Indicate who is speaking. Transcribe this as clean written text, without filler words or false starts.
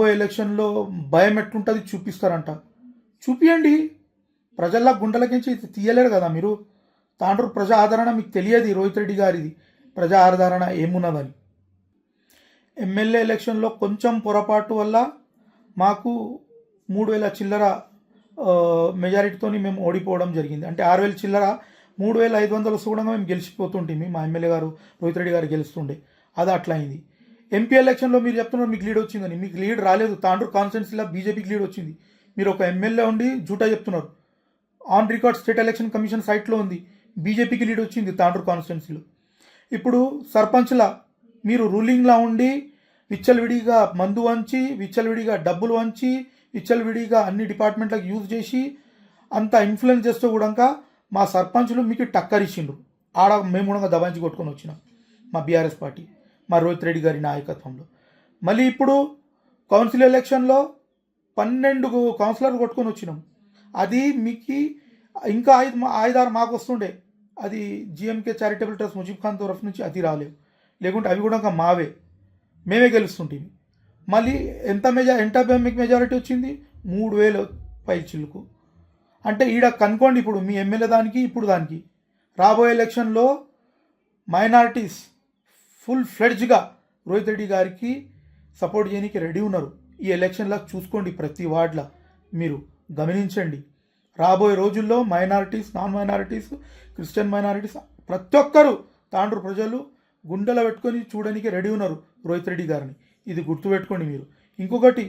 Speaker 1: రాబోయే ఎలక్షన్లో భయం ఎట్లుంటుంది చూపిస్తారంట. చూపియండి. ప్రజల గుండెలకించి తీయలేరు కదా మీరు. తాండ్రు ప్రజా ఆదరణ మీకు తెలియదు. రోహిత్ రెడ్డి గారిది ప్రజా ఆదరణ ఏమున్నదని. ఎమ్మెల్యే ఎలక్షన్లో కొంచెం పొరపాటు వల్ల మాకు 3,000 చిల్లర మెజారిటీతో మేము ఓడిపోవడం జరిగింది. అంటే 6,000 చిల్లర 3,500 కూడా మేము గెలిచిపోతుంటే మా ఎమ్మెల్యే గారు రోహిత్ రెడ్డి గారు గెలుస్తుండే. అది అట్లా అయింది. ఎంపీ ఎలక్షన్లో మీరు చెప్తున్నారు మీకు లీడ్ వచ్చిందని. మీకు లీడ్ రాలేదు. తాండ్రు కాన్స్టిట్యున్సీలో బీజేపీకి లీడ్ వచ్చింది. మీరు ఒక ఎమ్మెల్యే ఉండి జూటా చెప్తున్నారు. On record state election commission సైట్లో ఉంది. బీజేపీకి లీడ్ వచ్చింది తాండ్రు కాన్స్టిట్యున్సీలో. ఇప్పుడు సర్పంచ్లా మీరు రూలింగ్లా ఉండి విచ్చలవిడిగా మందు వంచి, విచ్చలవిడిగా డబ్బులు వంచి, విచ్చలవిడిగా అన్ని డిపార్ట్మెంట్లకు యూజ్ చేసి అంత ఇన్ఫ్లుయెన్స్ చేస్తూ కూడా మా సర్పంచులు మీకు టక్కరిచ్చిండ్రు. ఆడ మేము కూడా దబాయించి కొట్టుకొని వచ్చినాం మా బీఆర్ఎస్ పార్టీ, మా రోహిత్ రెడ్డి గారి నాయకత్వంలో. మళ్ళీ ఇప్పుడు కౌన్సిల్ ఎలక్షన్లో 12 కౌన్సిలర్లు కొట్టుకొని వచ్చినాం. అది మీకు ఇంకా 5-6 మాకు వస్తుండే. అది GMK charitable trust Mujeeb Khan తరఫు నుంచి అది రాలేవు. లేకుంటే అవి కూడా మావే, మేమే గెలుస్తుంటేవి. మళ్ళీ ఎంత మీకు మెజారిటీ వచ్చింది? 3,000 పై చిల్లుకు. అంటే ఈడ కనుకోండి. ఇప్పుడు మీ ఎమ్మెల్యే దానికి ఇప్పుడు దానికి రాబోయే ఎలక్షన్లో మైనారిటీస్ ఫుల్ ఫ్లెడ్జ్గా రోహిత్ రెడ్డి గారికి సపోర్ట్ చేయడానికి రెడీ ఉన్నారు. ఈ ఎలక్షన్లో చూసుకోండి. ప్రతి వార్డులో మీరు గమనించండి. రాబోయే రోజుల్లో minorities, non minorities, Christian minorities ప్రతి ఒక్కరు తాండ్రు ప్రజలు గుండెలో పెట్టుకొని చూడడానికి రెడీ ఉన్నారు రోహిత్ రెడ్డి గారిని. ఇది గుర్తుపెట్టుకోండి మీరు. ఇంకొకటి,